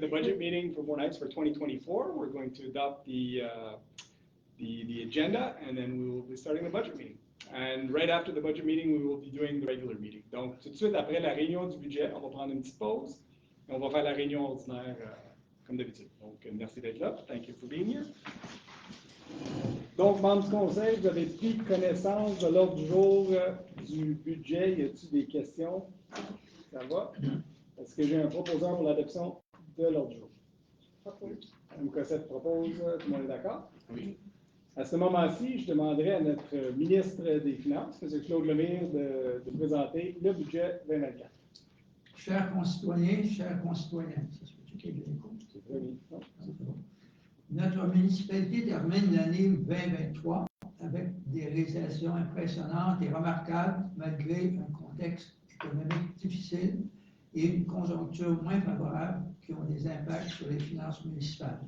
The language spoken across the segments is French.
The budget meeting for More Nights for 2024. We're going to adopt the agenda, and then we will be starting the budget meeting. And right after the budget meeting, we will be doing the regular meeting. Donc, tout de suite après la réunion du budget, on va prendre une petite pause et on va faire la réunion ordinaire comme d'habitude. Donc, merci d'être là. Thank you for being here. Donc, membres du conseil, vous avez pris connaissance de l'ordre du jour du budget. Y a-t-il des questions? Ça va? Est-ce que j'ai un proposeur pour l'adoption de l'ordre du jour? Mme Cossette propose, tout le monde est d'accord? Oui. À ce moment-ci, je demanderai à notre ministre des Finances, M. Claude Lemire, de présenter le budget 2024. Chers concitoyens, chères concitoyennes, ça se peut-tu qu'il y ait de l'écho? C'est très bien. Notre municipalité termine l'année 2023 avec des réalisations impressionnantes et remarquables malgré un contexte économique difficile et une conjoncture moins favorable qui ont des impacts sur les finances municipales.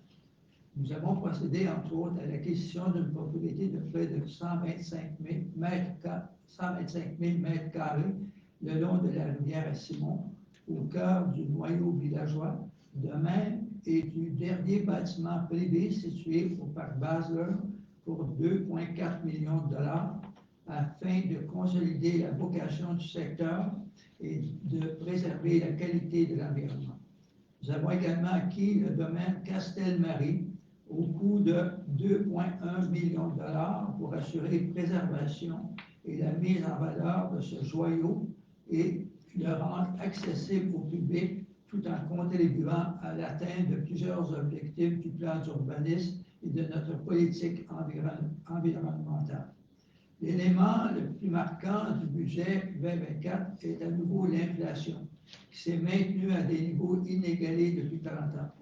Nous avons procédé, entre autres, à l'acquisition d'une propriété de près de 125 000 mètres carrés le long de la rivière à Simon, au cœur du noyau villageois, de même et du dernier bâtiment privé situé au parc Basler pour 2,4 millions de dollars afin de consolider la vocation du secteur et de préserver la qualité de l'environnement. Nous avons également acquis le domaine Castelmarie au coût de 2,1 millions de dollars pour assurer préservation et la mise en valeur de ce joyau et le rendre accessible au public tout en contribuant à l'atteinte de plusieurs objectifs du plan d'urbanisme et de notre politique environnementale. L'élément le plus marquant du budget 2024 est à nouveau l'inflation, qui s'est maintenue à des niveaux inégalés depuis 30 ans.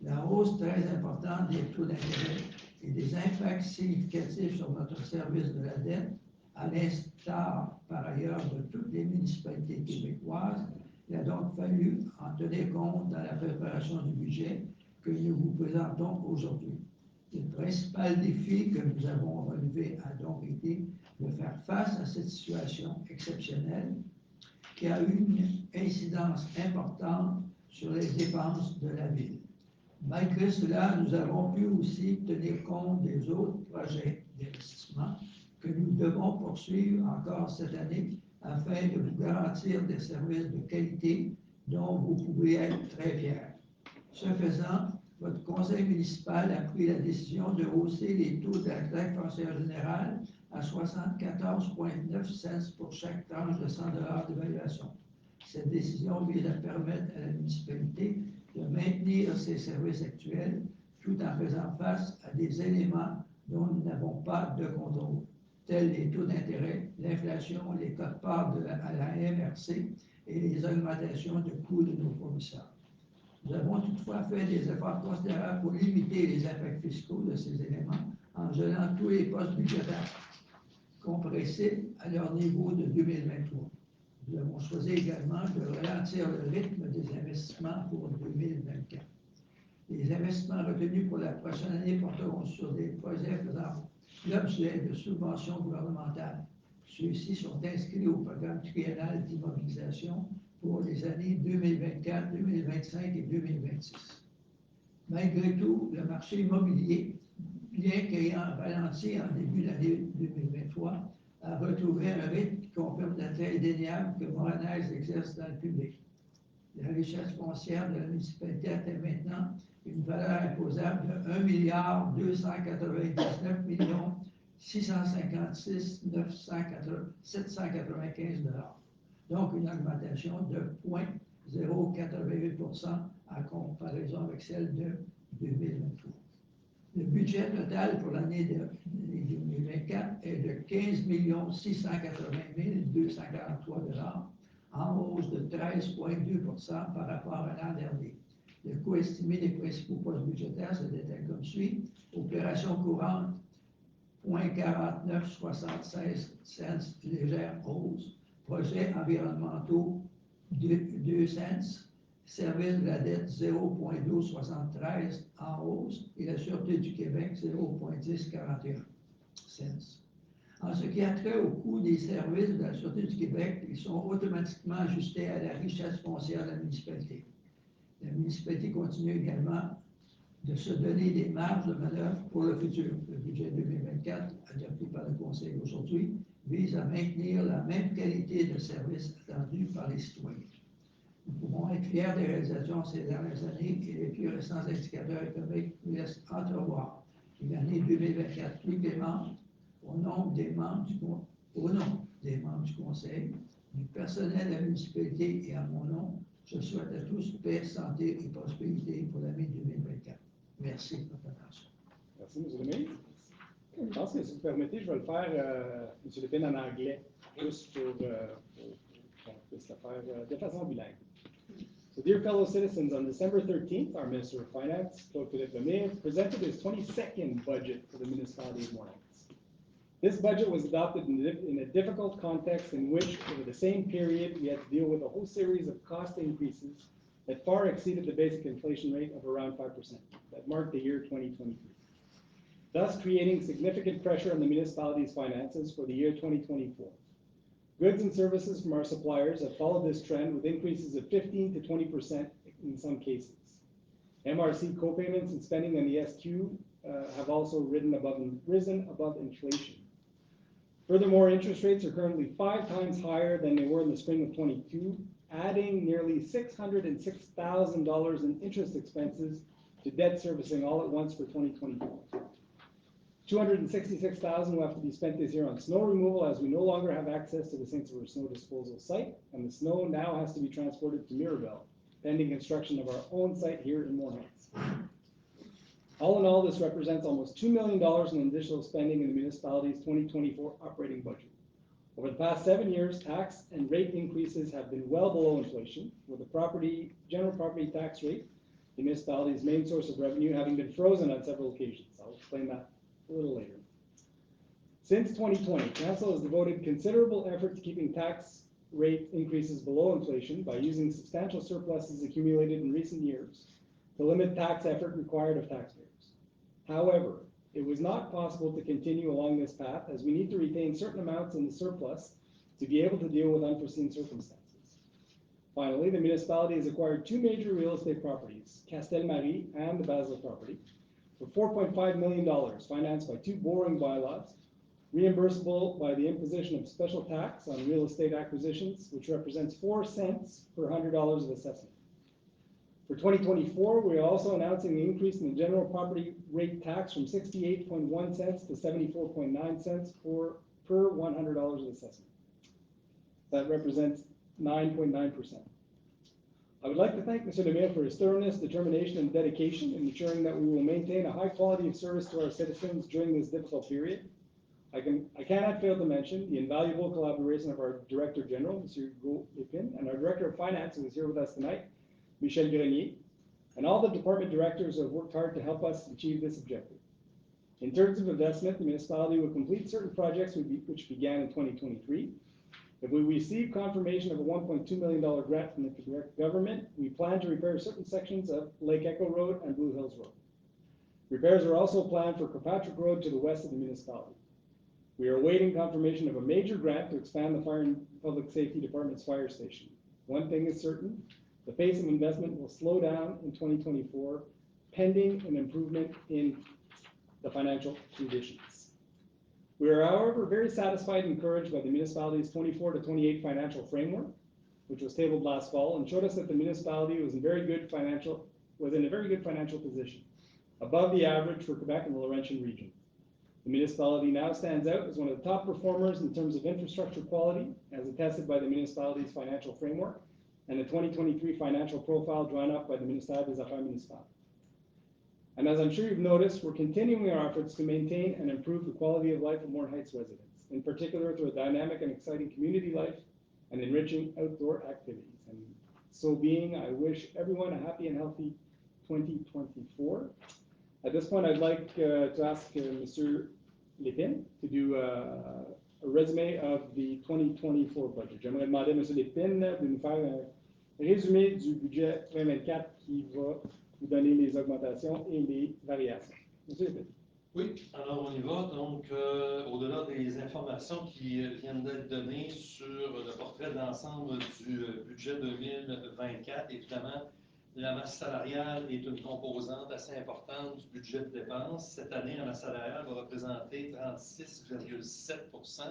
La hausse très importante des taux d'intérêt et des impacts significatifs sur notre service de la dette, à l'instar par ailleurs de toutes les municipalités québécoises, il a donc fallu en tenir compte dans la préparation du budget que nous vous présentons aujourd'hui. Le principal défi que nous avons relevé a donc été de faire face à cette situation exceptionnelle qui a eu une incidence importante sur les dépenses de la ville. Malgré cela, nous avons pu aussi tenir compte des autres projets d'investissement que nous devons poursuivre encore cette année afin de vous garantir des services de qualité dont vous pouvez être très fiers. Ce faisant, votre conseil municipal a pris la décision de hausser les taux de la taxe foncière générale à 74,9 cents pour chaque tranche de 100 $ d'évaluation. Cette décision vise à permettre à la municipalité de maintenir ses services actuels tout en faisant face à des éléments dont nous n'avons pas de contrôle, tels les taux d'intérêt, l'inflation, les quotes-parts à la MRC et les augmentations de coûts de nos fournisseurs. Nous avons toutefois fait des efforts considérables pour limiter les impacts fiscaux de ces éléments en gelant tous les postes budgétaires compressibles à leur niveau de 2023. Nous avons choisi également de ralentir le rythme des investissements pour 2024. Les investissements retenus pour la prochaine année porteront sur des projets faisant l'objet de subventions gouvernementales. Ceux-ci sont inscrits au programme triennal d'immobilisation pour les années 2024, 2025 et 2026. Malgré tout, le marché immobilier, bien qu'ayant ralenti en début d'année 2023, a retrouvé un rythme qui confirme l'attrait indéniable que Moranèse exerce dans le public. La richesse foncière de la municipalité atteint maintenant une valeur imposable de 1 299 656 795 $. Donc une augmentation de 0,88 % en comparaison avec celle de 2023. Le budget total pour l'année 2024 est de 15 680 243 $, en hausse de 13,2 % par rapport à l'an dernier. Le coût estimé des principaux postes budgétaires se détaille comme suit. Opération courante, 0,4976 cents, légère hausse. Projets environnementaux, 2 cents. Service de la dette, 0,1273 en hausse. Et la Sûreté du Québec, 0,1041 cents. En ce qui a trait au coût des services de la Sûreté du Québec, ils sont automatiquement ajustés à la richesse foncière de la municipalité. La municipalité continue également de se donner des marges de manœuvre pour le futur. Le budget 2024, adopté par le Conseil aujourd'hui, vise à maintenir la même qualité de service attendue par les citoyens. Nous pouvons être fiers des réalisations ces dernières années et les plus récents indicateurs économiques nous laissent entrevoir une année 2024 plus clémente au nom des membres du Conseil, du personnel de la municipalité et à mon nom. Je souhaite à tous paix, santé et prospérité pour l'année 2024. Merci de votre attention. Merci, M. Lemay. Je pense que si vous permettez, je vais le faire, M. Lépine, en anglais, juste pour qu'on puisse le faire de façon bilingue. So, dear fellow citizens, on December 13th, our Minister of Finance, Claude Philippe Lemay, presented his 22nd budget for the municipality of Morin. This budget was adopted in a difficult context in which, over the same period, we had to deal with a whole series of cost increases that far exceeded the basic inflation rate of around 5% that marked the year 2023, thus creating significant pressure on the municipality's finances for the year 2024. Goods and services from our suppliers have followed this trend with increases of 15 to 20% in some cases. MRC co-payments and spending on the SQ have also risen above inflation. Furthermore, interest rates are currently 5 times higher than they were in the spring of 22, adding nearly $606,000 in interest expenses to debt servicing all at once for 2024. $266,000 will have to be spent this year on snow removal as we no longer have access to the St. Sauveur snow disposal site, and the snow now has to be transported to Mirabel, pending construction of our own site here in Moorheads. All in all, this represents almost $2 million in additional spending in the municipality's 2024 operating budget. Over the past 7 years, tax and rate increases have been well below inflation, with the general property tax rate, the municipality's main source of revenue, having been frozen on several occasions. I'll explain that a little later. Since 2020, Council has devoted considerable effort to keeping tax rate increases below inflation by using substantial surpluses accumulated in recent years to limit tax effort required of taxpayers. However, it was not possible to continue along this path as we need to retain certain amounts in the surplus to be able to deal with unforeseen circumstances. Finally, the municipality has acquired 2 major real estate properties, Castelmarie and the Basel property, for $4.5 million, financed by 2 borrowing bylaws, reimbursable by the imposition of special tax on real estate acquisitions, which represents 4 cents per $100 of assessment. For 2024, we are also announcing the increase in the general property rate tax from 68.1 cents to 74.9 cents per $100 of assessment. That represents 9.9%. I would like to thank Mr. Lemay for his thoroughness, determination, and dedication in ensuring that we will maintain a high quality of service to our citizens during this difficult period. I cannot fail to mention the invaluable collaboration of our Director General, Mr. Hugo Lépine, and our Director of Finance, who is here with us tonight, Michel Grenier, and all the department directors who have worked hard to help us achieve this objective. In terms of investment, the municipality will complete certain projects which began in 2023. If we receive confirmation of a $1.2 million grant from the Quebec government, we plan to repair certain sections of Lake Echo Road and Blue Hills Road. Repairs are also planned for Kirkpatrick Road to the west of the municipality. We are awaiting confirmation of a major grant to expand the Fire and Public Safety Department's fire station. One thing is certain, the pace of investment will slow down in 2024, pending an improvement in the financial conditions. We are, however, very satisfied and encouraged by the municipality's 24 to 28 financial framework, which was tabled last fall and showed us that the municipality was in a very good financial position, above the average for Quebec and the Laurentian region. The municipality now stands out as one of the top performers in terms of infrastructure quality, as attested by the municipality's financial framework and the 2023 financial profile drawn up by the Ministère des Affaires Municipales. And as I'm sure you've noticed, we're continuing our efforts to maintain and improve the quality of life of Morin Heights residents, in particular through a dynamic and exciting community life and enriching outdoor activities. And so being, I wish everyone a happy and healthy 2024. At this point, I'd like to ask Mr. Lépine to do a résumé of the 2024 budget. J'aimerais demander à M. Lépine de nous faire un résumé du budget 2024 qui va vous donner les augmentations et les variations. Monsieur Lépine. Oui, alors on y va. Donc, au-delà des informations qui viennent d'être données sur le portrait d'ensemble du budget 2024, évidemment, la masse salariale est une composante assez importante du budget de dépenses. Cette année, la masse salariale va représenter 36,7 %.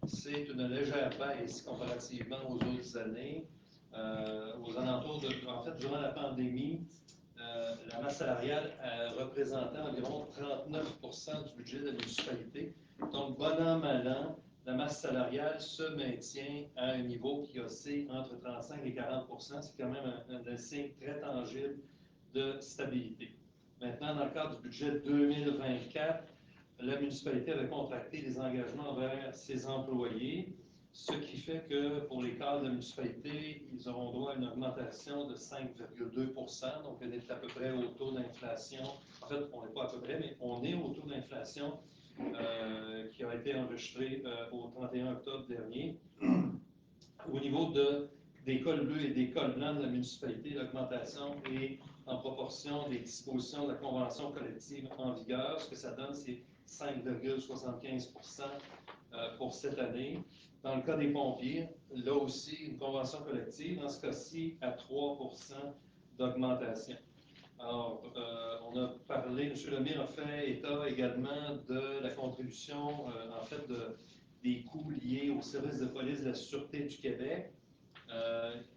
C'est une légère baisse comparativement aux autres années. Aux alentours en fait, durant la pandémie, la masse salariale représentait environ 39 % du budget de la municipalité. Donc, bon an, mal an, la masse salariale se maintient à un niveau qui oscille entre 35 et 40 %. C'est quand même un signe très tangible de stabilité. Maintenant, dans le cadre du budget 2024, la municipalité avait contracté des engagements envers ses employés, ce qui fait que pour les cadres de la municipalité, ils auront droit à une augmentation de 5,2 %. Donc, on est à peu près au taux d'inflation. En fait, on n'est pas à peu près, mais on est au taux d'inflation qui a été enregistré au 31 octobre dernier. Au niveau des cols bleus et des cols blancs de la municipalité, l'augmentation est en proportion des dispositions de la convention collective en vigueur. Ce que ça donne, c'est 5,75 % pour cette année. Dans le cas des pompiers, là aussi, une convention collective, dans ce cas-ci, à 3 % d'augmentation. Alors, on a parlé, M. Lemire a fait état également de la contribution, en fait, des coûts liés au service de police de la Sûreté du Québec.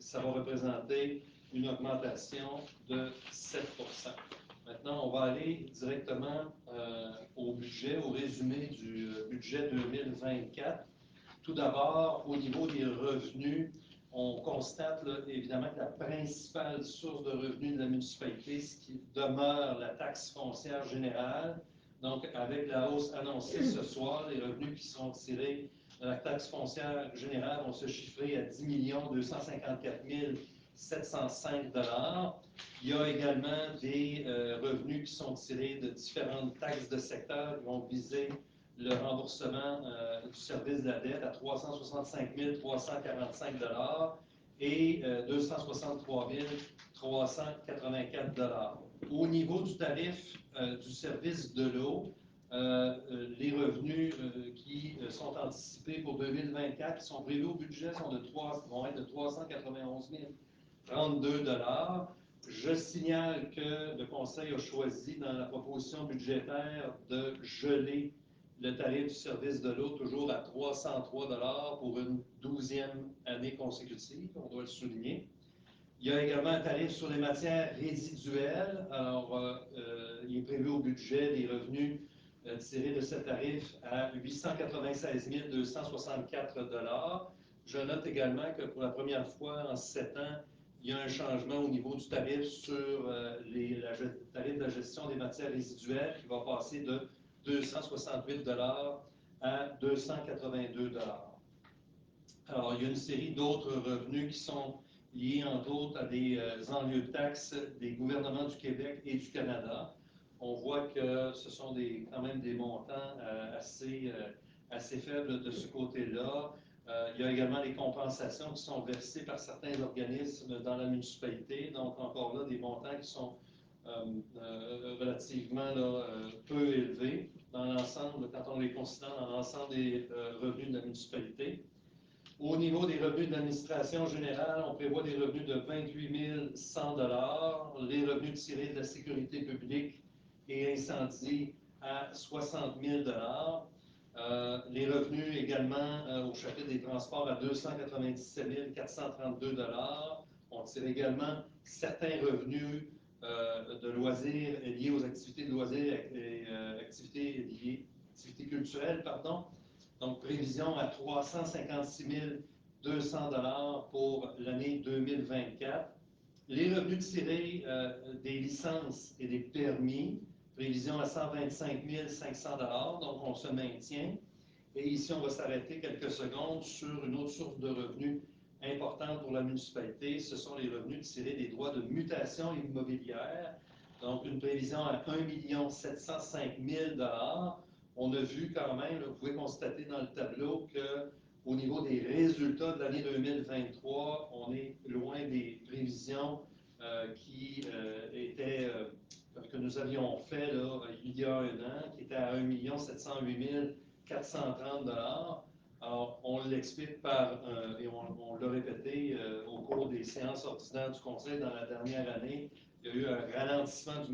Ça va représenter une augmentation de 7 %. Maintenant, on va aller directement au budget, au résumé du budget 2024. Tout d'abord, au niveau des revenus, on constate là, évidemment que la principale source de revenus de la municipalité, ce qui demeure la taxe foncière générale. Donc, avec la hausse annoncée ce soir, les revenus qui sont tirés de la taxe foncière générale vont se chiffrer à 10 254 705 $. Il y a également des revenus qui sont tirés de différentes taxes de secteur qui vont viser le remboursement du service de la dette à 365 345 $ et 263 384 $. Au niveau du tarif du service de l'eau, les revenus qui sont anticipés pour 2024, qui sont prévus au budget, vont être de 391 032 $. Je signale que le Conseil a choisi dans la proposition budgétaire de geler le tarif du service de l'eau toujours à 303 $ pour une 12e année consécutive, on doit le souligner. Il y a également un tarif sur les matières résiduelles. Alors, il est prévu au budget des revenus tirés de ce tarif à 896 264 $. Je note également que pour la première fois en 7 ans, il y a un changement au niveau du tarif sur le tarif de la gestion des matières résiduelles qui va passer de 268 $ à 282 $. Alors, il y a une série d'autres revenus qui sont liés, entre autres, à des enlieux de taxes des gouvernements du Québec et du Canada. On voit que ce sont quand même des montants assez faibles de ce côté-là. Il y a également les compensations qui sont versées par certains organismes dans la municipalité. Donc, encore là, des montants qui sont relativement peu élevés dans l'ensemble, quand on les considère dans l'ensemble des revenus de la municipalité. Au niveau des revenus de l'administration générale, on prévoit des revenus de 28 100 $, les revenus tirés de la sécurité publique et incendie à 60 000 $. Les revenus également au chapitre des transports à 297 432 $. On tire également certains revenus de loisirs liés aux activités de loisirs et activités culturelles, pardon. Donc, prévision à 356 200 $ pour l'année 2024. Les revenus tirés des licences et des permis, prévision à 125 500 $. Donc, on se maintient. Et ici, on va s'arrêter quelques secondes sur une autre source de revenus importante pour la municipalité. Ce sont les revenus tirés des droits de mutation immobilière. Donc, une prévision à 1 705 000 $. On a vu quand même, là, vous pouvez constater dans le tableau qu'au niveau des résultats de l'année 2023, on est loin des prévisions que nous avions fait là, il y a un an, qui étaient à 1 708 430 $. Alors, Alors, on l'explique et on l'a répété au cours des séances ordinaires du Conseil dans la dernière année, il y a eu un ralentissement du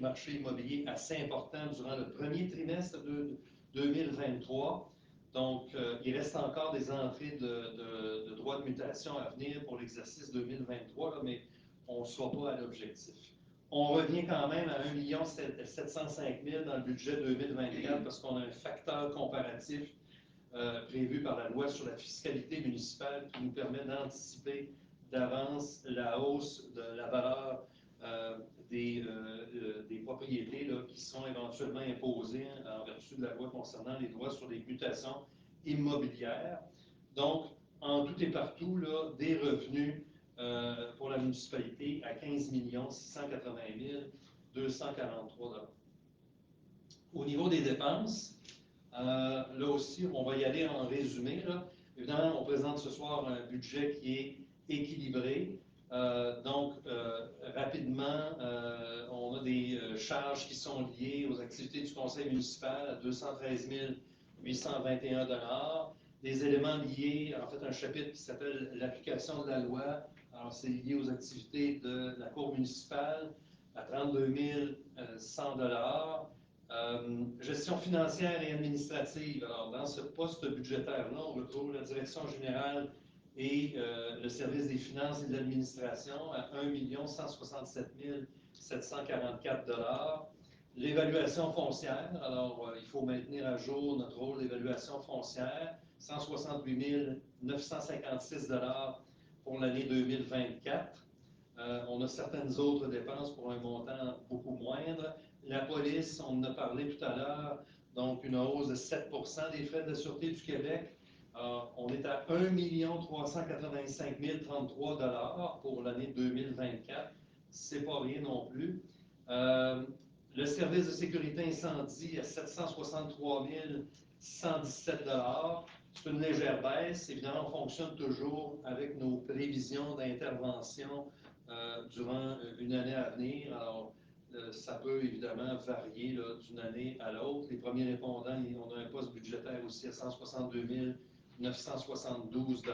marché immobilier assez important durant le premier trimestre de 2023. Donc, il reste encore des entrées de droits de mutation à venir pour l'exercice 2023, là, mais on ne sera pas à l'objectif. On revient quand même à 1 705 000 dans le budget 2024 parce qu'on a un facteur comparatif prévu par la loi sur la fiscalité municipale qui nous permet d'anticiper d'avance la hausse de la valeur des propriétés là, qui sont éventuellement imposées en vertu de la loi concernant les droits sur les mutations immobilières. Donc, en tout et partout, là, des revenus pour la municipalité à 15 680 243 $. Au niveau des dépenses, là aussi, on va y aller en résumé. Là. Évidemment, on présente ce soir un budget qui est équilibré. Rapidement, on a des charges qui sont liées aux activités du conseil municipal à 213 821 $. Des éléments liés, en fait, un chapitre qui s'appelle l'application de la loi. Alors, c'est lié aux activités de la cour municipale à 32 100 $. Gestion financière et administrative. Alors, dans ce poste budgétaire-là, on retrouve la direction générale et le service des finances et de l'administration à 1 167 744 $. L'évaluation foncière. Alors, il faut maintenir à jour notre rôle d'évaluation foncière. 168 956 $ pour l'année 2024. On a certaines autres dépenses pour un montant beaucoup moindre. La police, on en a parlé tout à l'heure, donc une hausse de 7 % des frais de la Sûreté du Québec. On est à 1 385 033 $ pour l'année 2024. C'est pas rien non plus. Le service de sécurité incendie à 763 117 $. C'est une légère baisse. Évidemment, on fonctionne toujours avec nos prévisions d'intervention durant une année à venir. Alors, ça peut évidemment varier d'une année à l'autre. Les premiers répondants, on a un poste budgétaire aussi à 162 972 $.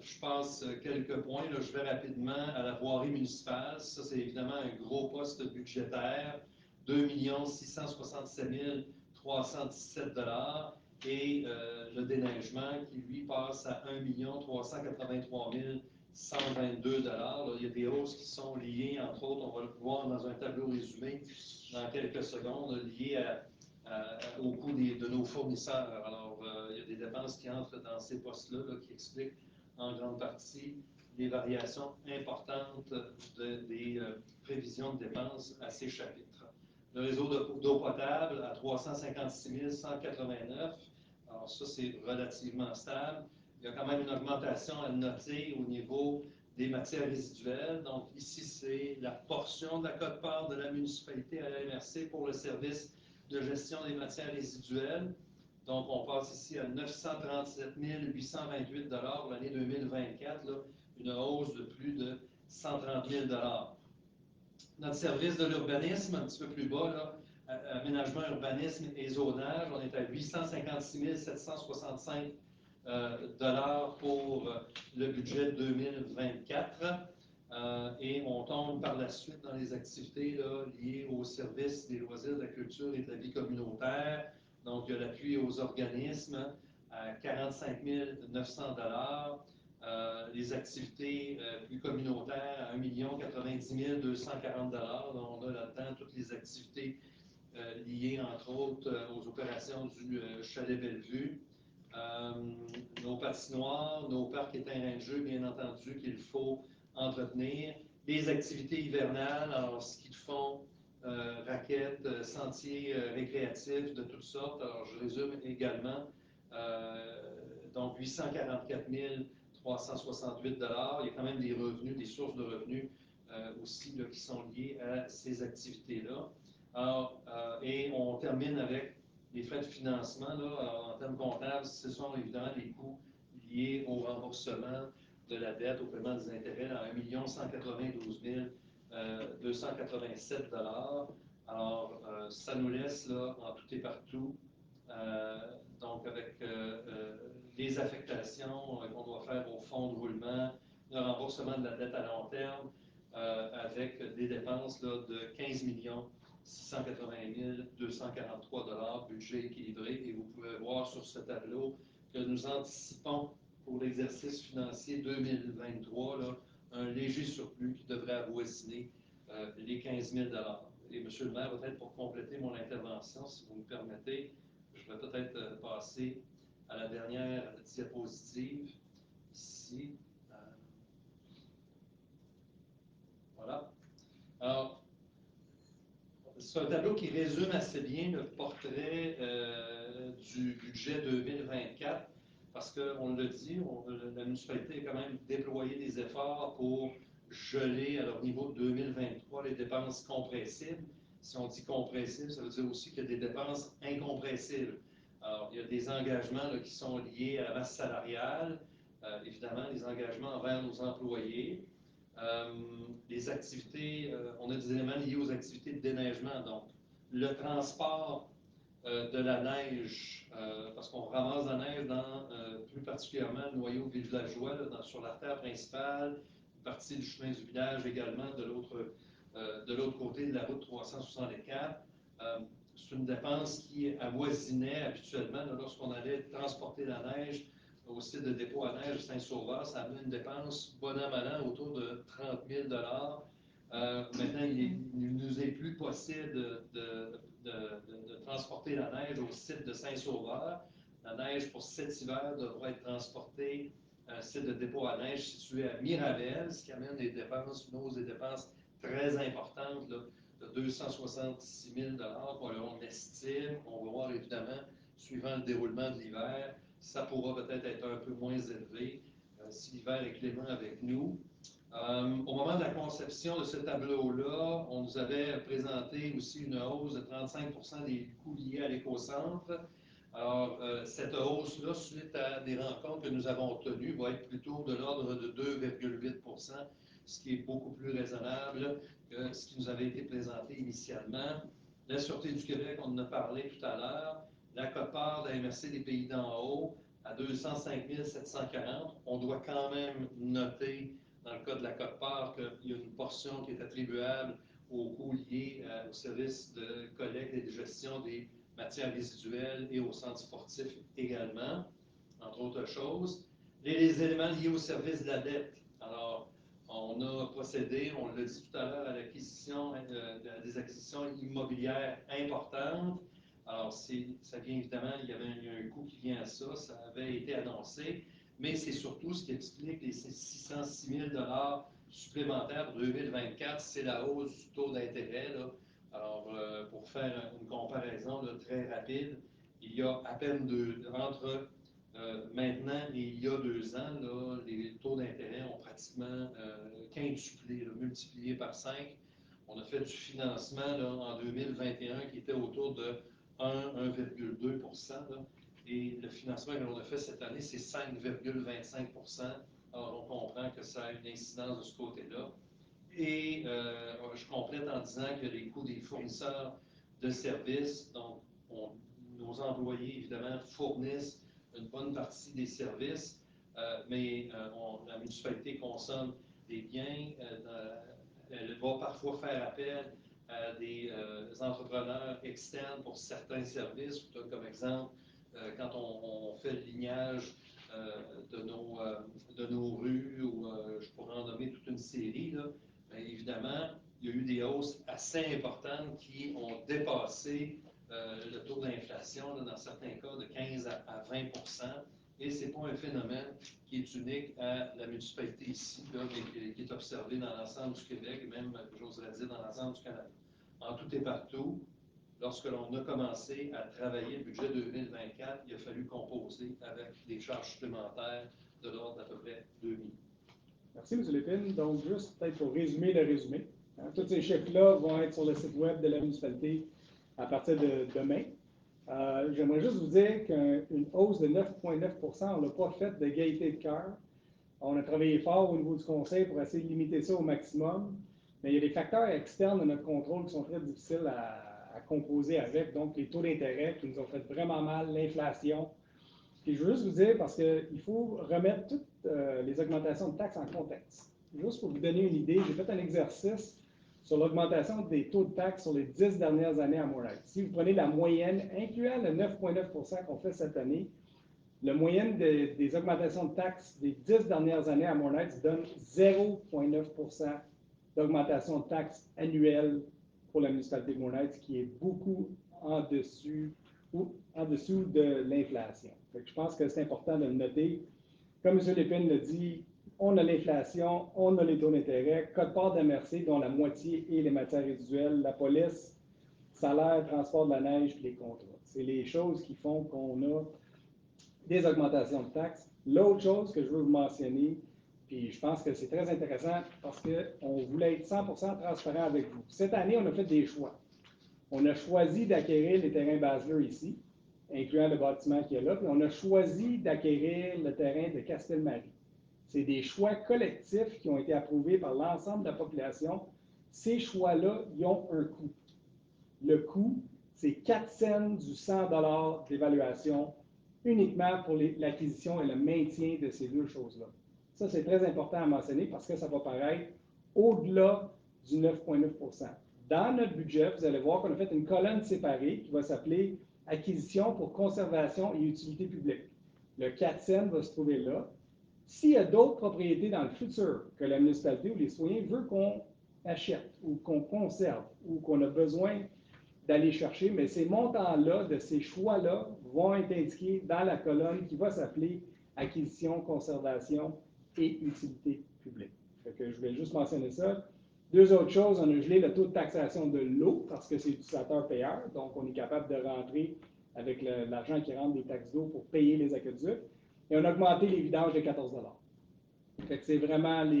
Je passe quelques points. Là, je vais rapidement à la voirie municipale. Ça, c'est évidemment un gros poste budgétaire. 2 667 317 $. Et le déneigement qui, lui, passe à 1 383 122 $. Là, il y a des hausses qui sont liées, entre autres, on va le voir dans un tableau résumé dans quelques secondes, liées au coût de nos fournisseurs. Alors, il y a des dépenses qui entrent dans ces postes-là qui expliquent en grande partie les variations importantes des prévisions de dépenses à ces chapitres. Le réseau d'eau potable à 356 189. Alors ça, c'est relativement stable. Il y a quand même une augmentation à noter au niveau des matières résiduelles. Donc ici, c'est la portion de la quote-part de la municipalité à la MRC pour le service de gestion des matières résiduelles. Donc on passe ici à 937 828 $ pour l'année 2024, là, une hausse de plus de 130 000 $. Notre service de l'urbanisme, un petit peu plus bas, là, aménagement, urbanisme et zonage, on est à 856 765 $ pour le budget 2024. Et on tombe par la suite dans les activités là, liées au service des loisirs, de la culture et de la vie communautaire. Donc, il y a l'appui aux organismes à 45 900 $. Les activités plus communautaires à 1 090 240 $. On a là-dedans toutes les activités liées, entre autres, aux opérations du Chalet Bellevue. Nos patinoires, nos parcs et terrains de jeu, bien entendu, qu'il faut entretenir. Les activités hivernales, alors ski de fond, raquettes, sentiers récréatifs de toutes sortes. Alors, je résume également. Donc, 844 368 $. Il y a quand même des revenus, des sources de revenus aussi là, qui sont liées à ces activités-là. Alors, et on termine avec les frais de financement. Là, alors, en termes comptables, ce sont évidemment les coûts liés au remboursement de la dette, au paiement des intérêts à 1 192 287 $. Alors, ça nous laisse là, en tout et partout donc avec les affectations qu'on doit faire au fonds de roulement, le remboursement de la dette à long terme, avec des dépenses là, de 15 680 243 $, budget équilibré. Et vous pouvez voir sur ce tableau que nous anticipons pour l'exercice financier 2023 là, un léger surplus qui devrait avoisiner les 15 000 $. Et M. le maire, peut-être pour compléter mon intervention, si vous me permettez, je vais peut-être passer à la dernière diapositive ici. Voilà. Alors, c'est un tableau qui résume assez bien le portrait du budget 2024, parce qu'on le dit, la municipalité a quand même déployé des efforts pour geler à leur niveau de 2023 les dépenses compressibles. Si on dit compressibles, ça veut dire aussi qu'il y a des dépenses incompressibles. Alors, il y a des engagements là, qui sont liés à la masse salariale, évidemment, les engagements envers nos employés. Les activités, on a des éléments liés aux activités de déneigement, donc le transport de la neige, parce qu'on ramasse la neige dans plus particulièrement le noyau villageois, là, sur l'artère principale, une partie du chemin du village également de l'autre côté de la route 364. C'est une dépense qui avoisinait habituellement là, lorsqu'on allait transporter la neige au site de dépôt à neige de Saint-Sauveur, ça amenait une dépense bon an, mal an, autour de 30 000 $. Maintenant, il ne nous est plus possible de transporter la neige au site de Saint-Sauveur. La neige pour cet hiver devra être transportée à un site de dépôt à neige situé à Mirabel, ce qui amène des dépenses, une hausse des dépenses très importantes, là, de 266 000 $. On estime, on va voir évidemment, suivant le déroulement de l'hiver, ça pourra peut-être être un peu moins élevé si l'hiver est clément avec nous. Au moment de la conception de ce tableau-là, on nous avait présenté aussi une hausse de 35 % des coûts liés à l'écocentre. Alors, cette hausse-là, suite à des rencontres que nous avons tenues, va être plutôt de l'ordre de 2,8 %, ce qui est beaucoup plus raisonnable que ce qui nous avait été présenté initialement. La Sûreté du Québec, on en a parlé tout à l'heure. La quote-part de la MRC des Pays d'en haut à 205 740. On doit quand même noter, dans le cas de la quote-part, qu'il y a une portion qui est attribuable aux coûts liés au service de collecte et de gestion des matières résiduelles et au centre sportif également, entre autres choses. Les éléments liés au service de la dette. Alors, on a procédé, on l'a dit tout à l'heure, à l'acquisition, des acquisitions immobilières importantes. Alors, ça vient évidemment, il y a un coût qui vient à ça, ça avait été annoncé, mais c'est surtout ce qui explique les 606 000 $ supplémentaires pour 2024, c'est la hausse du taux d'intérêt. Alors, pour faire une comparaison là, très rapide, il y a à peine entre maintenant et il y a 2 ans, là, les taux d'intérêt ont pratiquement quintuplé, multiplié par 5. On a fait du financement là, en 2021 qui était autour de 1,2 %. Et le financement que l'on a fait cette année, c'est 5,25 %. Alors, on comprend que ça a une incidence de ce côté-là. Et je complète en disant que les coûts des fournisseurs de services, donc nos employés, évidemment, fournissent une bonne partie des services, mais la municipalité consomme des biens. Elle va parfois faire appel à des entrepreneurs externes pour certains services. Comme exemple, quand on fait le lignage de nos rues, ou je pourrais en nommer toute une série, là, bien évidemment, il y a eu des hausses assez importantes qui ont dépassé le taux d'inflation, dans certains cas, de 15 à 20 %. Et ce n'est pas un phénomène qui est unique à la municipalité ici, là, mais qui est observé dans l'ensemble du Québec, et même, j'oserais dire, dans l'ensemble du Canada. En tout et partout, lorsque l'on a commencé à travailler le budget 2024, il a fallu composer avec des charges supplémentaires de l'ordre d'à peu près 2 millions. Merci, M. Lépine. Donc, juste peut-être pour résumer le résumé. Tous ces chiffres-là vont être sur le site web de la municipalité à partir de demain. J'aimerais juste vous dire qu'une hausse de 9,9 %, on ne l'a pas faite de gaieté de cœur. On a travaillé fort au niveau du conseil pour essayer de limiter ça au maximum. Mais il y a des facteurs externes de notre contrôle qui sont très difficiles à composer avec, donc les taux d'intérêt qui nous ont fait vraiment mal, l'inflation. Puis je veux juste vous dire, parce qu'il faut remettre toutes les augmentations de taxes en contexte. Juste pour vous donner une idée, j'ai fait un exercice sur l'augmentation des taux de taxes sur les 10 dernières années à Montréal. Si vous prenez la moyenne, incluant le 9,9 qu'on fait cette année, la moyenne des augmentations de taxes des 10 dernières années à Montréal donne 0,9 d'augmentation de taxes annuelles pour la municipalité de Montréal, ce qui est beaucoup en dessous de l'inflation. Je pense que c'est important de le noter. Comme M. Lépine l'a dit, on a l'inflation, on a les taux d'intérêt, quote-part de MRC, dont la moitié est les matières résiduelles, la police, salaire, transport de la neige, puis les contrats. C'est les choses qui font qu'on a des augmentations de taxes. L'autre chose que je veux vous mentionner, puis je pense que c'est très intéressant parce qu'on voulait être 100% transparent avec vous. Cette année, on a fait des choix. On a choisi d'acquérir les terrains Basler ici, incluant le bâtiment qui est là, puis on a choisi d'acquérir le terrain de Castelmarie. C'est des choix collectifs qui ont été approuvés par l'ensemble de la population. Ces choix-là, ils ont un coût. Le coût, c'est 4 cents du 100 d'évaluation uniquement pour l'acquisition et le maintien de ces deux choses-là. Ça, c'est très important à mentionner parce que ça va paraître au-delà du 9,9 %. Dans notre budget, vous allez voir qu'on a fait une colonne séparée qui va s'appeler « Acquisition pour conservation et utilité publique ». Le 4 cents va se trouver là. S'il y a d'autres propriétés dans le futur que la municipalité ou les citoyens veulent qu'on achète ou qu'on conserve ou qu'on a besoin d'aller chercher, mais ces montants-là, de ces choix-là, vont être indiqués dans la colonne qui va s'appeler acquisition, conservation et utilité publique. Fait que je vais juste mentionner ça. Deux autres choses, on a gelé le taux de taxation de l'eau parce que c'est utilisateur-payeur, donc on est capable de rentrer avec l'argent qui rentre des taxes d'eau pour payer les aqueducs. Et on a augmenté les vidanges de 14 $. Fait que c'est vraiment le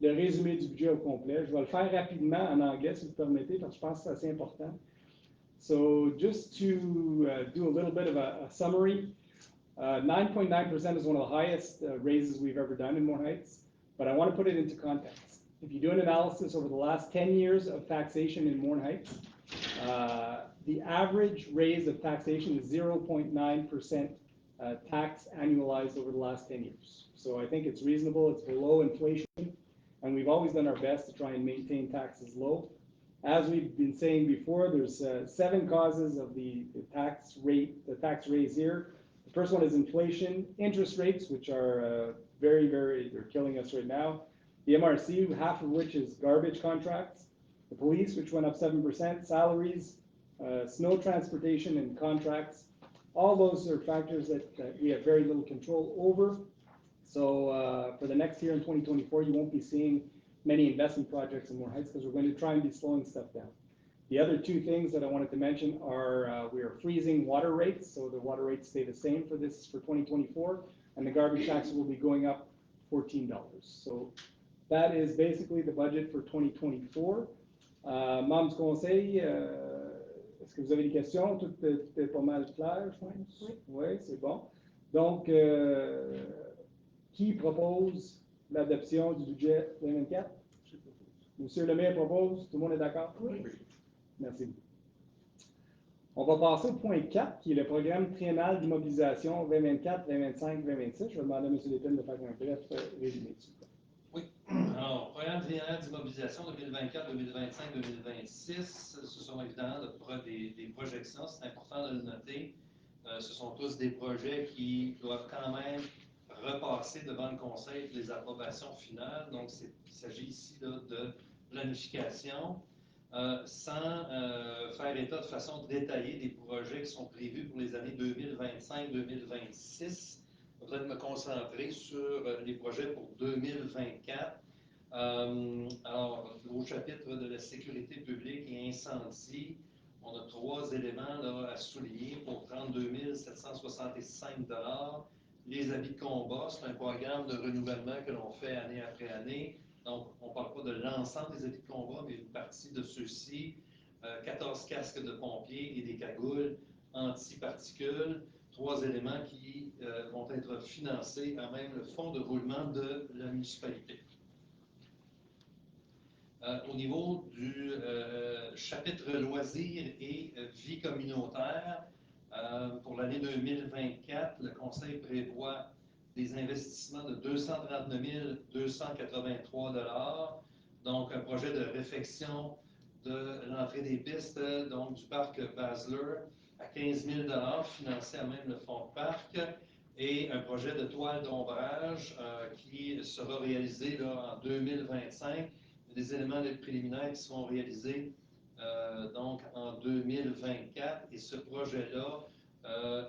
résumé du budget au complet. Je vais le faire rapidement en anglais, si vous permettez, parce que je pense que c'est assez important. So just to do a little bit of a summary, 9.9% is one of the highest raises we've ever done in Moore Heights, but I want to put it into context. If you do an analysis over the last 10 years of taxation in Moore Heights, the average raise of taxation is 0.9% tax annualized over the last 10 years. So I think it's reasonable, it's below inflation, and we've always done our best to try and maintain taxes low. As we've been saying before, there's 7 causes of the tax raise here. The first one is inflation, interest rates, which are they're killing us right now. The MRC, half of which is garbage contracts. The police, which went up 7%, salaries, snow transportation and contracts. All those are factors that we have very little control over. So for the next year in 2024, you won't be seeing many investment projects in Moore Heights because we're going to try and be slowing stuff down. The other two things that I wanted to mention are we are freezing water rates, so the water rates stay the same for 2024, and the garbage tax will be going up $14. So that is basically the budget for 2024. Membres du conseil, est-ce que vous avez des questions? Tout est pas mal clair, je pense. Oui, oui, c'est bon. Donc, qui propose l'adoption du budget 2024? Monsieur le maire propose. Tout le monde est d'accord? Oui. Merci. On va passer au point 4, qui est le programme triennal d'immobilisation 2024, 2025, 2026. Je vais demander à M. Lépine de faire un bref résumé dessus. Oui. Alors, programme triennal d'immobilisation 2024, 2025, 2026, ce sont évidemment des projections, c'est important de le noter. Ce sont tous des projets qui doivent quand même repasser devant le conseil pour les approbations finales. Donc, il s'agit ici là, de planification, sans faire état de façon détaillée des projets qui sont prévus pour les années 2025-2026. Je vais peut-être me concentrer sur les projets pour 2024. Alors, au chapitre de la sécurité publique et incendie, on a 3 éléments là, à souligner pour 32 765 $. Les habits de combat, c'est un programme de renouvellement que l'on fait année après année. Donc, on ne parle pas de l'ensemble des habits de combat, mais une partie de ceux-ci. 14 casques de pompiers et des cagoules anti-particules. 3 éléments qui vont être financés à même le fonds de roulement de la municipalité. Au niveau du chapitre loisirs et vie communautaire, pour l'année 2024, le Conseil prévoit des investissements de 239 283 $. Donc, un projet de réfection de l'entrée des pistes, donc du parc Basler, à 15 000 $ financé à même le fonds de parc, et un projet de toile d'ombrage qui sera réalisé là, en 2025. Des éléments préliminaires qui seront réalisés donc en 2024, et ce projet-là,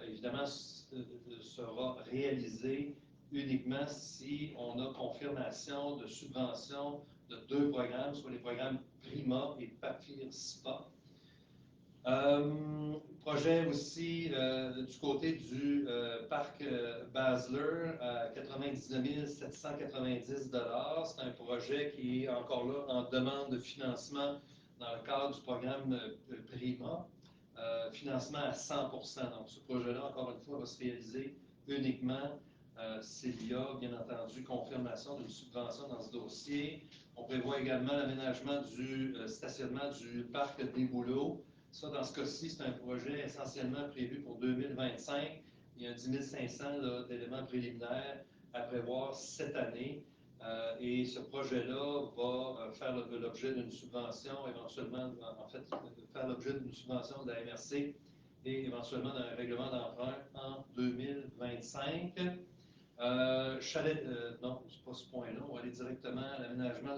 évidemment, sera réalisé uniquement si on a confirmation de subvention de 2 programmes, soit les programmes Prima et Papir-SPA. Projet aussi du côté du parc Basler à 99 790 $. C'est un projet qui est encore là en demande de financement dans le cadre du programme Prima, financement à 100%. Donc ce projet-là, encore une fois, va se réaliser uniquement s'il y a, bien entendu, confirmation d'une subvention dans ce dossier. On prévoit également l'aménagement du stationnement du parc des Bouleaux. Ça, dans ce cas-ci, c'est un projet essentiellement prévu pour 2025. Il y a 10 500 d'éléments préliminaires à prévoir cette année. Et ce projet-là va faire l'objet d'une subvention, éventuellement, en fait, faire l'objet d'une subvention de la MRC et éventuellement d'un règlement d'emprunt en 2025. Non, c'est pas ce point-là. On va aller directement à l'aménagement,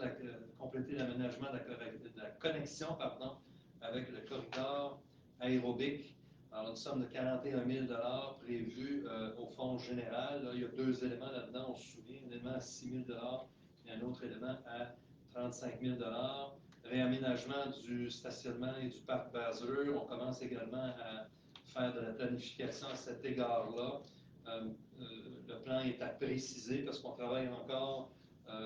compléter l'aménagement de la connexion, pardon, avec le corridor aérobique. Alors, une somme de 41 000 $ prévue au fonds général. Là, il y a 2 éléments là-dedans, on se souvient, un élément à 6 000 $ et un autre élément à 35 000 $. Réaménagement du stationnement et du parc Basler. On commence également à faire de la planification à cet égard-là. Le plan est à préciser parce qu'on travaille encore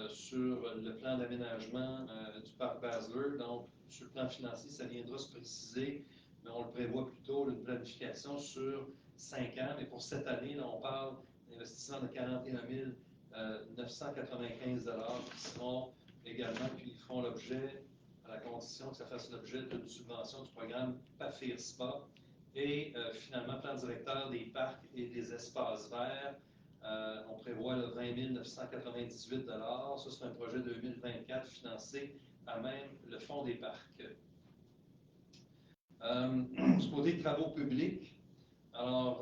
sur le plan d'aménagement du parc Basler. Donc, sur le plan financier, ça viendra se préciser, mais on le prévoit plutôt une planification sur 5 ans. Mais pour cette année, là, on parle d'investissements de 41 995 $ qui seront également, puis ils feront l'objet, à la condition que ça fasse l'objet d'une subvention du programme PAFIR-SPA. Et finalement, plan directeur des parcs et des espaces verts. On prévoit le 20 998 $. Ça, c'est un projet 2024 financé à même le fonds des parcs. Du côté des travaux publics, alors,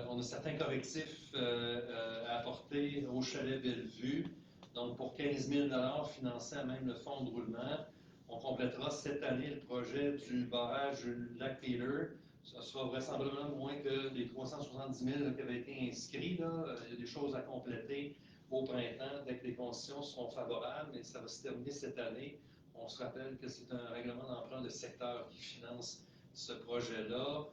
on a certains correctifs à apporter au chalet Bellevue. Donc, pour 15 000 $ financés à même le fonds de roulement, on complétera cette année le projet du barrage du lac Taylor. Ça sera vraisemblablement moins que les 370 000 qui avaient été inscrits. Là. Il y a des choses à compléter au printemps dès que les conditions seront favorables, mais ça va se terminer cette année. On se rappelle que c'est un règlement d'emprunt de secteur qui finance ce projet-là.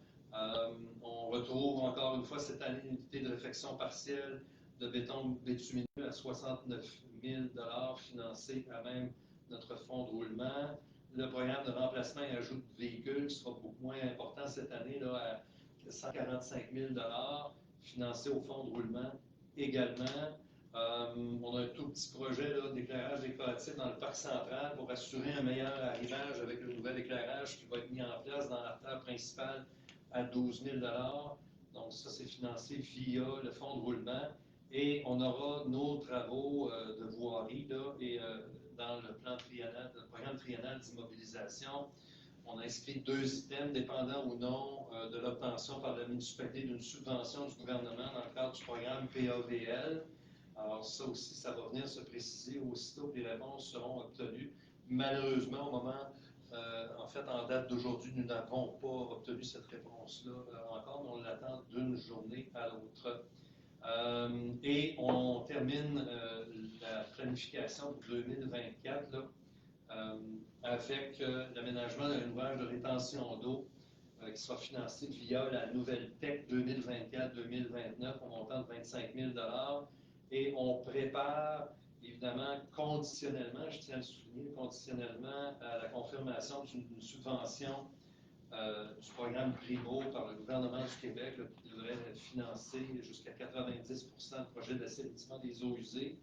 On retrouve encore une fois cette année une unité de réfection partielle de béton bitumineux à 69 000 $ financé à même notre fonds de roulement. Le programme de remplacement et ajout de véhicules sera beaucoup moins important cette année là, à 145 000 $ financé au fonds de roulement également. On a un tout petit projet d'éclairage décoratif dans le parc central pour assurer un meilleur arrivage avec le nouvel éclairage qui va être mis en place dans l'artère principale à 12 000 $. Donc ça, c'est financé via le fonds de roulement. Et on aura nos travaux de voirie là, et dans le plan triennal, le programme triennal d'immobilisation. On a inscrit 2 items dépendant ou non de l'obtention par la municipalité d'une subvention du gouvernement dans le cadre du programme PAVL. Alors ça aussi, ça va venir se préciser aussitôt que les réponses seront obtenues. Malheureusement, au moment, en fait, en date d'aujourd'hui, nous n'avons pas obtenu cette réponse-là encore, mais on l'attend d'une journée à l'autre. Et on termine la planification pour 2024 là, avec l'aménagement d'un ouvrage de rétention d'eau qui sera financé via la nouvelle TEC 2024-2029 au montant de 25 000 $. Et on prépare, évidemment, conditionnellement, je tiens à le souligner, conditionnellement à la confirmation d'une subvention du programme Primo par le gouvernement du Québec, là, qui devrait financer jusqu'à 90 % du projet d'assainissement des eaux usées.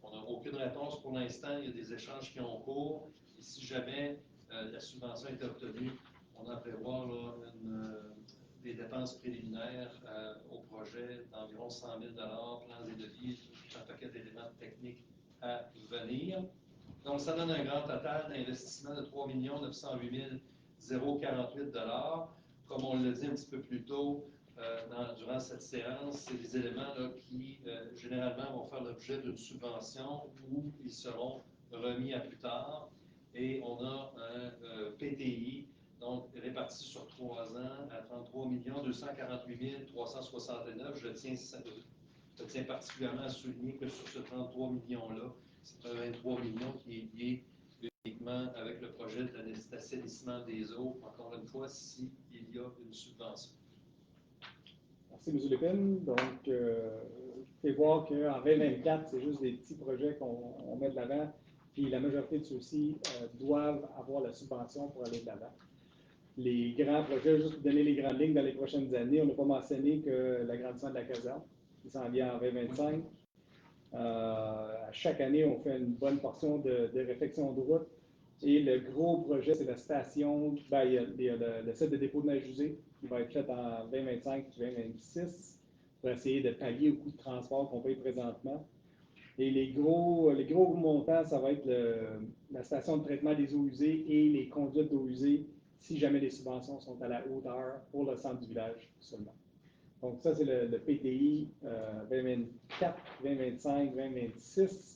On n'a aucune réponse pour l'instant, il y a des échanges qui ont cours. Et si jamais la subvention a été obtenue. On en prévoit là, des dépenses préliminaires au projet d'environ 100 000 plans et devis, un paquet d'éléments techniques à venir. Donc, ça donne un grand total d'investissement de 3 908 048 $. Comme on l'a dit un petit peu plus tôt durant cette séance, c'est des éléments là, qui, généralement, vont faire l'objet d'une subvention ou ils seront remis à plus tard. Et on a un PTI, donc réparti sur 3 ans, à 33 248 369. Je tiens particulièrement à souligner que sur ce 33 millions-là, c'est un 23 millions qui est lié uniquement avec le projet d'assainissement des eaux, encore une fois, s'il y a une subvention. Merci, M. Lépine. Donc, vous pouvez voir qu'en 2024, c'est juste des petits projets qu'on met de l'avant, puis la majorité de ceux-ci doivent avoir la subvention pour aller de l'avant. Les grands projets, juste pour donner les grandes lignes dans les prochaines années, on n'a pas mentionné que l'agrandissement de la caserne, qui s'en vient en 2025. À chaque année, on fait une bonne portion de réfection de route. Et le gros projet, c'est la station, il y a le site de dépôt de neige usée qui va être fait en 2025-2026 pour essayer de pallier au coût de transport qu'on paye présentement. Et les gros montants, ça va être la station de traitement des eaux usées et les conduites d'eau usée si jamais les subventions sont à la hauteur pour le centre du village seulement. Donc ça, c'est le PTI 2024, 2025, 2026.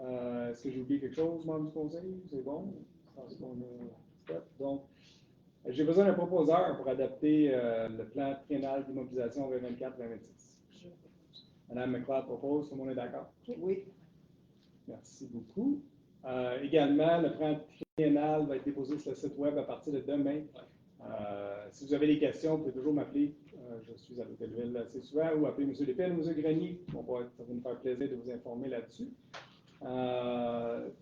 Est-ce que j'ai oublié quelque chose, membre du conseil? C'est bon? Je pense qu'on a fait. Donc, j'ai besoin d'un proposeur pour adapter le plan triennal d'immobilisation 2024-2026. Madame McLeod propose, tout le monde est d'accord? Oui. Merci beaucoup. Également, le plan triennal va être déposé sur le site web à partir de demain. Si vous avez des questions, vous pouvez toujours m'appeler. Je suis à l'Hôtel-Ville assez souvent, ou appeler M. Lépine ou M. Grenier. Ça va nous faire plaisir de vous informer là-dessus.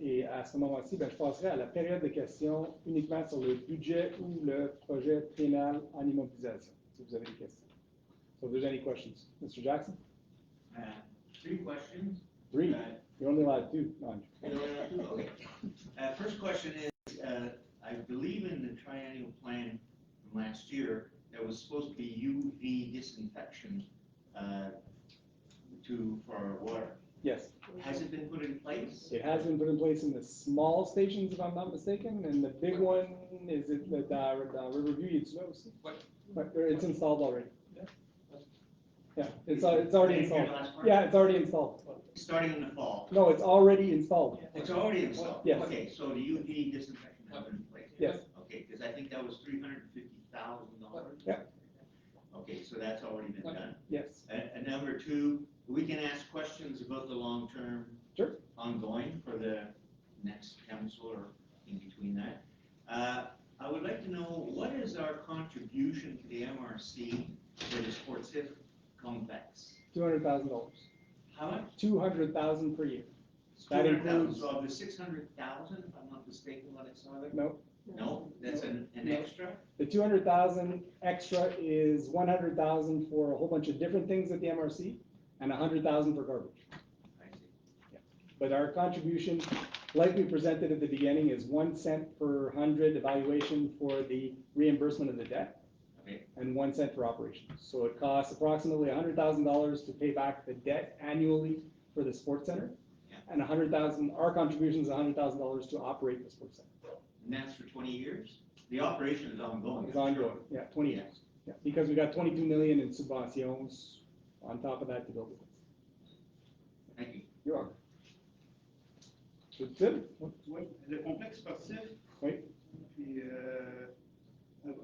Et à ce moment-ci, je passerai à la période de questions uniquement sur le budget ou le projet triennal en immobilisation, si vous avez des questions. So, if there's any questions. Mr. Jackson? 3 questions. 3. You're only allowed 2. No, Okay. First question is, I believe in the triennial plan from last year, there was supposed to be UV disinfection for our water. Yes. Has it been put in place? It has been put in place in the small stations, if I'm not mistaken, and the big one is it the Riverview. It's close. But it's installed already. Yeah, it's already installed. Yeah, it's already installed. Starting in the fall? No, it's already installed. It's already installed? Yes. Okay, so the UV disinfection has been in place? Yes. Okay, because I think that was $350,000. Yeah. Okay, so that's already been done. Yes. And number 2, we can ask questions about the long-term Sure. ongoing for the next council or in between that. I would like to know, what is our contribution to the MRC for the Sportif complex? $200,000. How much? $200,000 per year. That 200,000. includes. So of the 600,000, if I'm not mistaken, what I saw there? No. No, that's an No. extra? The $200,000 extra is $100,000 for a whole bunch of different things at the MRC, and $100,000 for garbage. I see. But our contribution, like we presented at the beginning, is 1 cent per 100 evaluation for the reimbursement of the debt, Okay. and 1 cent for operations. So it costs approximately $100,000 to pay back the debt annually for the sports center, Yeah. and $100,000. Our contribution is $100,000 to operate the sports center. And that's for 20 years? The operation is ongoing. It's ongoing, yeah, 20 years. Yeah, because we got 22 million in subventions on top of that to build it. Thank you. You're welcome. Good. Oui, le complexe sportif. Oui. Puis,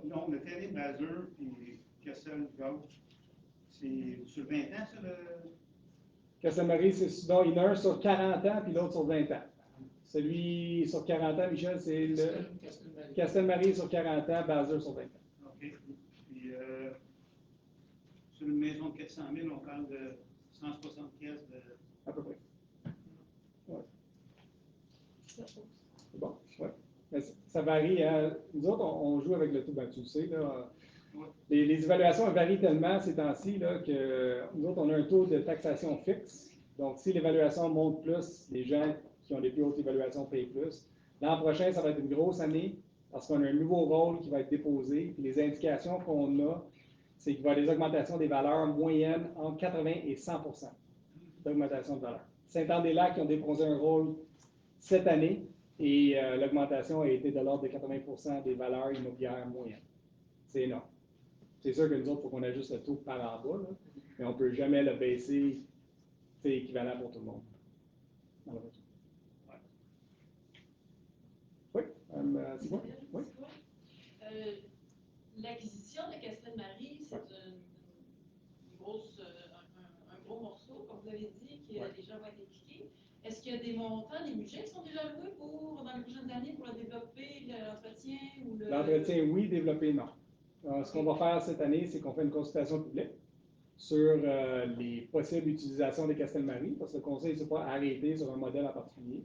non, le terrain de Mazur puis Castle-Gauche, c'est sur 20 ans, ça, le. Castelmarie, non, il y en a un sur 40 ans, puis l'autre sur 20 ans. Celui sur 40 ans, Michel, c'est le Castelmarie sur 40 ans, Basel sur 20 ans. OK. Puis, sur une maison de 400 000, on parle de 160 pièces de. À peu près. Ouais. C'est bon, ouais. Mais ça varie. Hein. Nous autres, on joue avec le taux, ben, tu le sais, là. Les évaluations varient tellement ces temps-ci là, que nous autres, on a un taux de taxation fixe. Donc, si l'évaluation monte plus, les gens qui ont les plus hautes évaluations payent plus. L'an prochain, ça va être une grosse année parce qu'on a un nouveau rôle qui va être déposé. Puis les indications qu'on a, c'est qu'il va y avoir des augmentations des valeurs moyennes entre 80 et 100 d'augmentation de valeur. Saint-André-Lac qui ont déposé un rôle cette année et l'augmentation a été de l'ordre de 80 des valeurs immobilières moyennes. C'est énorme. C'est sûr que nous autres, il faut qu'on ajuste le taux par en bas, là, mais on ne peut jamais le baisser, c'est équivalent pour tout le monde. Oui, c'est bon? Oui. L'acquisition de Castelmarie, c'est un gros morceau, comme vous l'avez dit, qui déjà va être impliqué. Est-ce qu'il y a des montants, des budgets qui sont déjà loués dans les prochaines années pour le développer, l'entretien ou le... L'entretien, oui, développer, non. Ce qu'on va faire cette année, c'est qu'on fait une consultation publique sur les possibles utilisations des Castelmarie, parce que le conseil ne s'est pas arrêté sur un modèle en particulier.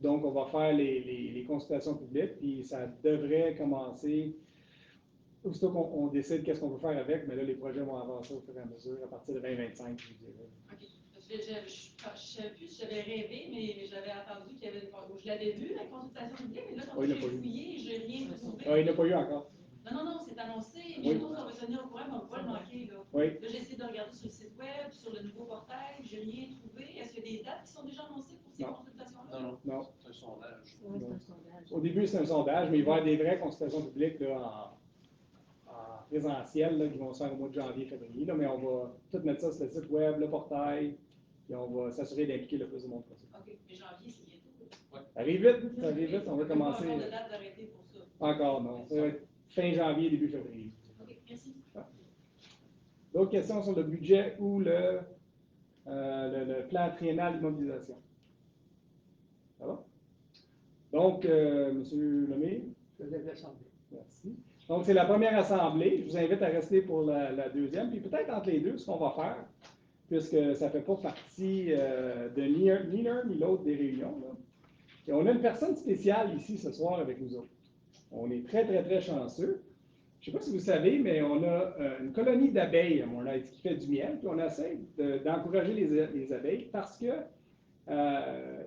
Donc, on va faire les consultations publiques, puis ça devrait commencer, aussitôt qu'on décide qu'est-ce qu'on veut faire avec, mais là, les projets vont avancer au fur et à mesure, à partir de 2025, je dirais. OK. Parce que je ne sais plus si j'avais rêvé, mais j'avais entendu qu'il y avait une... Je l'avais vu, la consultation publique, mais là, quand j'ai fouillé, je n'ai rien trouvé. Ah, il n'y en a pas eu encore. Non, c'est annoncé. Bientôt, on va tenir au courant, mais on ne va pas le manquer. Là, oui. Là j'ai essayé de regarder sur le site web, sur le nouveau portail, je n'ai rien trouvé. Est-ce qu'il y a des dates qui sont déjà annoncées pour ces consultations-là? Non. C'est un sondage. Ouais, c'est un sondage. Au début, c'est un sondage, mais il va y avoir des vraies consultations publiques là, en présentiel là, qui vont se faire au mois de janvier, février. Là, mais on va tout mettre ça sur le site web, le portail, et on va s'assurer d'impliquer le plus de monde possible. OK, mais janvier, c'est bientôt. Ouais. Ça arrive vite, on va commencer. Il n'y a pas de date d'arrêter pour ça. Encore, non. Ça va être fin janvier, début février. OK, merci. D'autres questions sur le budget ou le plan triennal d'immobilisation? Ça va? Donc, M. Lemay. Je lève l'Assemblée. Merci. Donc, c'est la première assemblée. Je vous invite à rester pour la deuxième. Puis peut-être entre les deux, ce qu'on va faire, puisque ça ne fait pas partie de ni l'un ni l'autre des réunions. Là. Et on a une personne spéciale ici ce soir avec nous autres. On est très, très, très chanceux. Je ne sais pas si vous savez, mais on a une colonie d'abeilles à Mornay qui fait du miel. Puis on essaie d'encourager les abeilles parce que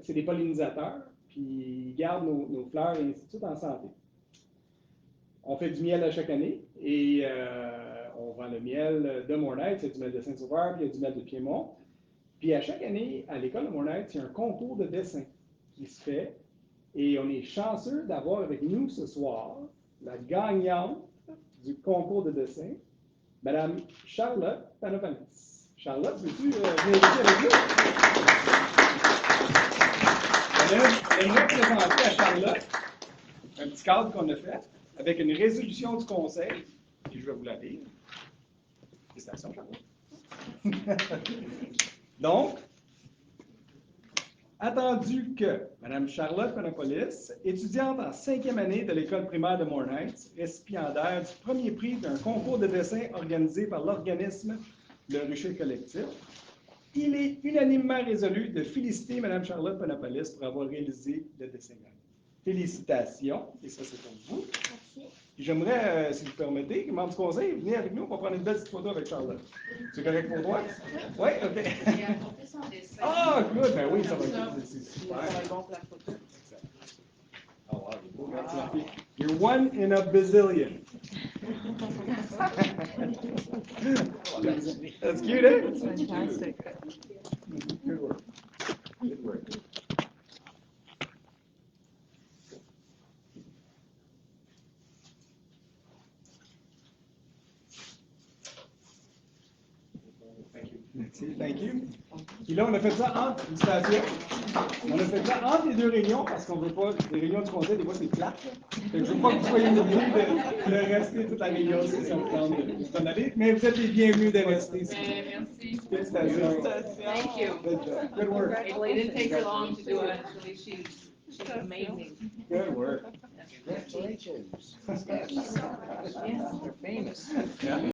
c'est des pollinisateurs. Puis ils gardent nos fleurs et ainsi de suite en santé. On fait du miel à chaque année et on vend le miel de Mornay, il y a du miel de Saint-Sauveur, puis il y a du miel de Piémont. Puis à chaque année, à l'école de Mornay, il y a un concours de dessin qui se fait et on est chanceux d'avoir avec nous ce soir la gagnante du concours de dessin, Mme Charlotte Panopalis. Charlotte, veux-tu venir ici avec nous? On a présenté à Charlotte un petit cadre qu'on a fait avec une résolution du conseil, et je vais vous la lire. Félicitations, Charlotte. Donc, attendu que Mme Charlotte Panopolis, étudiante en 5e année de l'école primaire de Mornay, récipiendaire du premier prix d'un concours de dessin organisé par l'organisme Le Rucher Collectif, il est unanimement résolu de féliciter Mme Charlotte Panopolis pour avoir réalisé le dessin. Félicitations, et ça c'est pour vous. Merci. J'aimerais, si vous permettez, que membre du conseil, venez avec nous, on va prendre une belle petite photo avec Charlotte. C'est correct pour toi? Oui, OK. J'ai apporté son dessin. Ah, good, ben oui, ça va être c'est super. Ça va être bon pour la photo. Oh, wow, il est beau, merci, ma fille. You're one in a bazillion. That's cute, eh? That's fantastic. Good work. Good work. Merci, thank you. Puis là, on a fait ça entre, félicitations. On a fait ça entre les deux réunions parce qu'on ne veut pas, les réunions du conseil, des fois, c'est plate. Je ne veux pas que vous soyez obligés de rester toute la réunion si ça vous tente de s'en aller. Mais vous êtes les bienvenus de rester. Merci. Félicitations. Thank you. Good job. Good work. Well, it didn't take her long to do it. Actually, she's amazing. Good work. Congratulations. Yes, they're famous. Yeah.